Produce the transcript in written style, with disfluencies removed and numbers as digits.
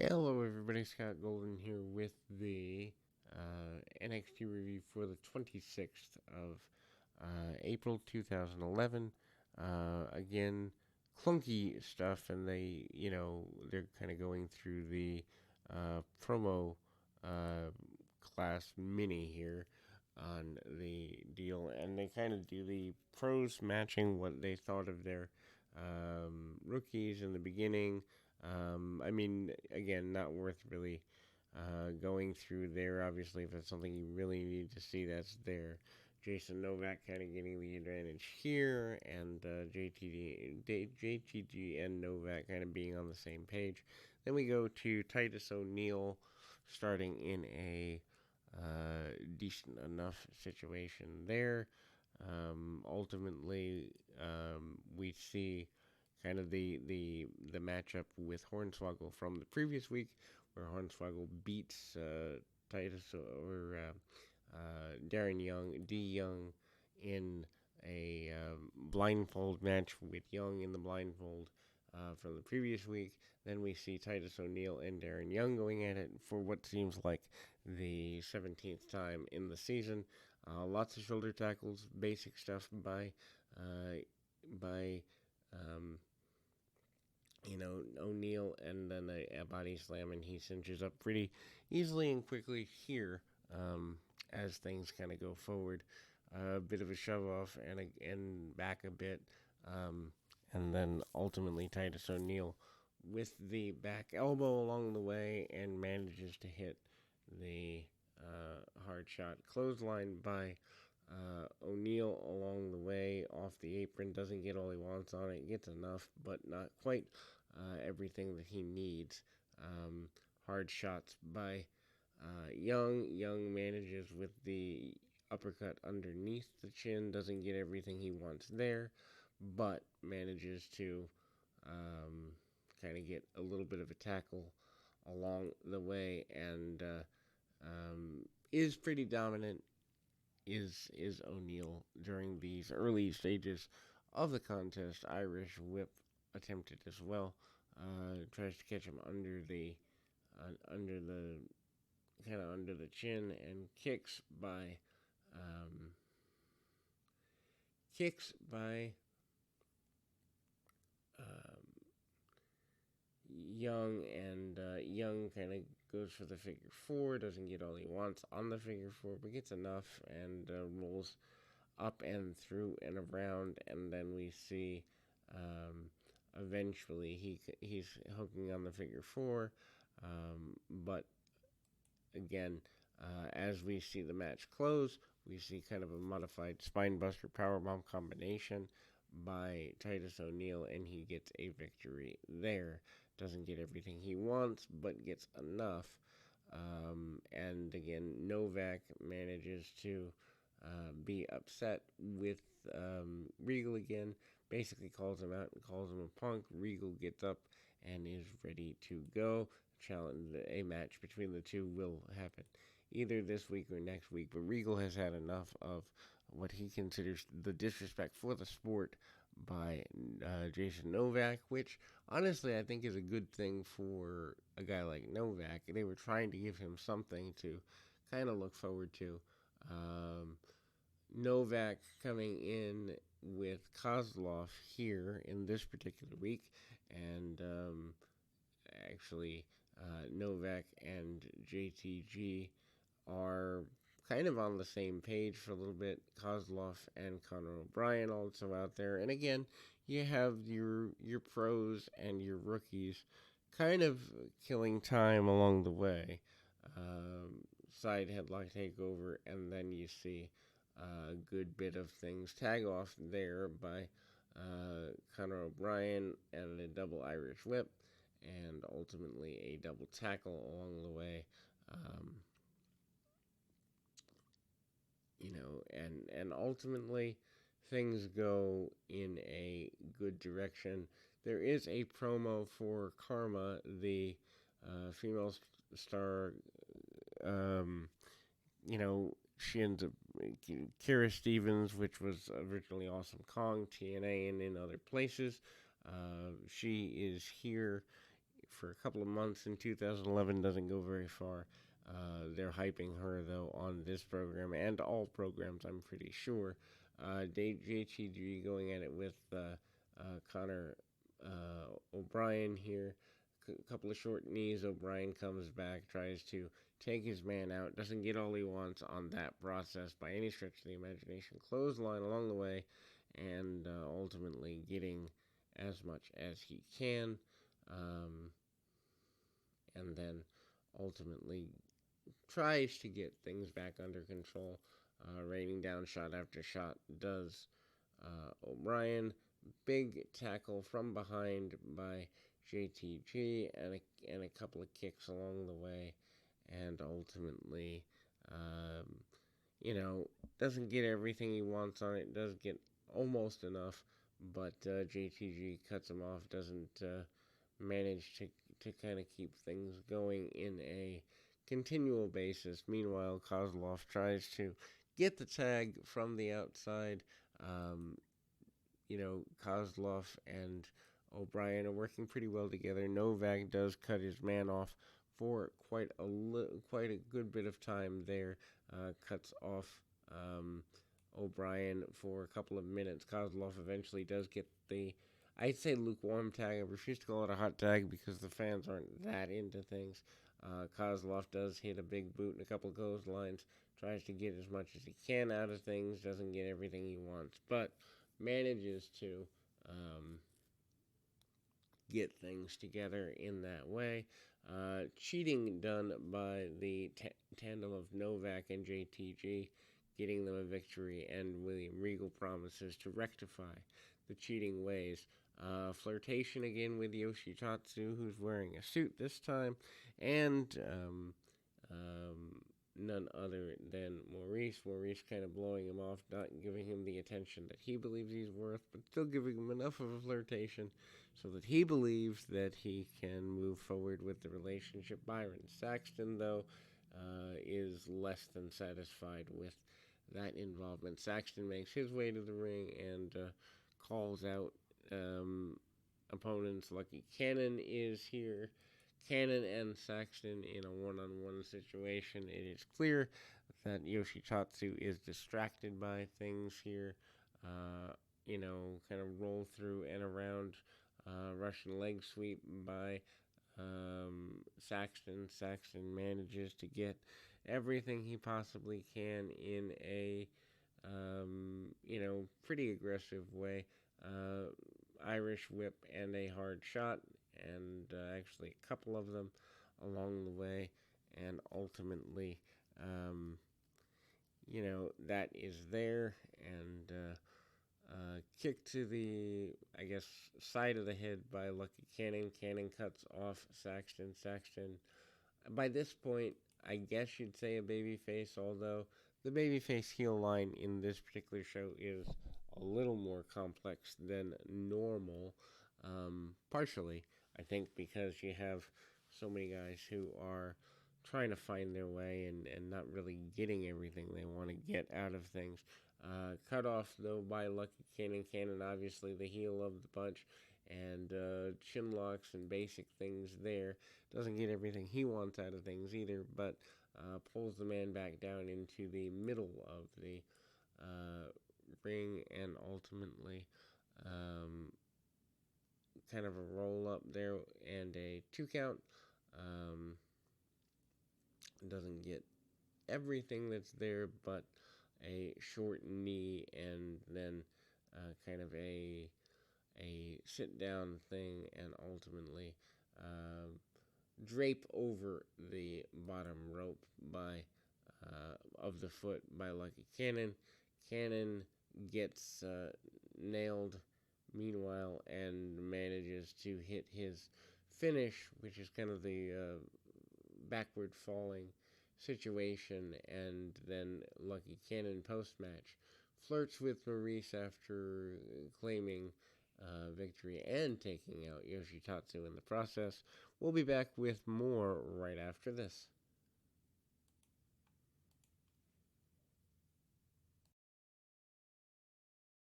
Hello, everybody. Scott Golden here with the NXT review for the 26th of April 2011. Again, clunky stuff, and they're kind of going through the promo uh, class mini here on the deal, and they kind of do the pros matching what they thought of their rookies in the beginning. Again, not worth really going through there. Obviously, if it's something you really need to see, that's there. Jason Novak kind of getting the advantage here, and JTG and Novak kind of being on the same page. Then we go to Titus O'Neil starting in a decent enough situation there. Ultimately, we see kind of the matchup with Hornswoggle from the previous week, where Hornswoggle beats Titus or Darren Young, D Young, in a blindfold match with Young in the blindfold from the previous week. Then we see Titus O'Neil and Darren Young going at it for what seems like the 17th time in the season. Lots of shoulder tackles, basic stuff by um, O'Neil, and then a body slam, and he cinches up pretty easily and quickly here as things kind of go forward. A bit of a shove off and back a bit, and then ultimately Titus O'Neil with the back elbow along the way and manages to hit the hard shot clothesline by O'Neil along the way off the apron. Doesn't get all he wants on it, gets enough, but not quite everything that he needs. Hard shots by Young. Young manages with the uppercut underneath the chin, doesn't get everything he wants there, but manages to kind of get a little bit of a tackle along the way, and is pretty dominant. Is O'Neil during these early stages of the contest? Irish whip attempted as well. Tries to catch him under the kind of under the chin, and um, kicks by um, Young, and Young kind of goes for the figure four. Doesn't get all he wants on the figure four, but gets enough, and rolls up and through and around, and then we see eventually he's hooking on the figure four, but again, as we see the match close, we see kind of a modified spinebuster powerbomb combination by Titus O'Neil, and he gets a victory there. Doesn't get everything he wants, but gets enough. And again, Novak manages to be upset with Regal again. Basically calls him out and calls him a punk. Regal gets up and is ready to go. Challenge a match between the two will happen either this week or next week. But Regal has had enough of what he considers the disrespect for the sport by Jason Novak, which honestly I think is a good thing for a guy like Novak. They were trying to give him something to kind of look forward to. Um, Novak coming in with Kozlov here in this particular week, and actually Novak and JTG are kind of on the same page for a little bit. Kozlov and Conor O'Brien also out there, and again, you have your pros and your rookies kind of killing time along the way. Side headlock takeover, and then you see a good bit of things tag off there by Conor O'Brien and a double Irish whip, and ultimately a double tackle along the way. Um, and ultimately things go in a good direction. There is a promo for Karma, the female star. Um, she ends up Kira Stevens, which was originally Awesome Kong, TNA, and in other places. She is here for a couple of months in 2011 doesn't go very far. They're hyping her, though, on this program and all programs, I'm pretty sure. JTG going at it with Connor O'Brien here. Couple of short knees. O'Brien comes back, tries to take his man out. Doesn't get all he wants on that process by any stretch of the imagination. Clothesline along the way, and ultimately getting as much as he can. And then ultimately tries to get things back under control. Raining down shot after shot does O'Brien. Big tackle from behind by JTG and a couple of kicks along the way. And ultimately, doesn't get everything he wants on it. Does get almost enough, but JTG cuts him off. Doesn't manage to kind of keep things going in a continual basis. Meanwhile, Kozlov tries to get the tag from the outside. Kozlov and O'Brien are working pretty well together. Novak does cut his man off for quite a good bit of time there. Cuts off O'Brien for a couple of minutes. Kozlov eventually does get the, I'd say, lukewarm tag. I refuse to call it a hot tag because the fans aren't that into things. Kozlov does hit a big boot and a couple of clotheslines. Tries to get as much as he can out of things. Doesn't get everything he wants, but manages to get things together in that way. Cheating done by the tandem of Novak and JTG, getting them a victory, and William Regal promises to rectify the cheating ways. Flirtation again with Yoshitatsu, who's wearing a suit this time, and none other than Maurice. Maurice kind of blowing him off, not giving him the attention that he believes he's worth, but still giving him enough of a flirtation so that he believes that he can move forward with the relationship. Byron Saxton, though, is less than satisfied with that involvement. Saxton makes his way to the ring and calls out opponents. Lucky Cannon is here. Cannon and Saxton in a one-on-one situation. It is clear that Yoshitatsu is distracted by things here. Kind of roll through and around Russian leg sweep by Saxton. Saxton manages to get everything he possibly can in a pretty aggressive way. Irish whip and a hard shot, and actually a couple of them along the way, and ultimately, that is there, and kick to the, side of the head by Lucky Cannon. Cannon cuts off Saxton. Saxton, by this point, I guess you'd say a babyface, although the babyface heel line in this particular show is a little more complex than normal. Partially, I think, because you have so many guys who are trying to find their way and not really getting everything they want to get out of things. Cut off, though, by Lucky Cannon. Cannon, obviously, the heel of the bunch, and chin locks and basic things there. Doesn't get everything he wants out of things either, but pulls the man back down into the middle of the ring, and ultimately kind of a roll up there and a 2 count. Doesn't get everything that's there, but a short knee, and then kind of a sit down thing, and ultimately drape over the bottom rope by of the foot by Lucky Cannon. Cannon gets nailed meanwhile and manages to hit his finish, which is kind of the backward falling situation, and then Lucky Cannon post-match flirts with Maurice after claiming victory and taking out Yoshitatsu in the process. We'll be back with more right after this.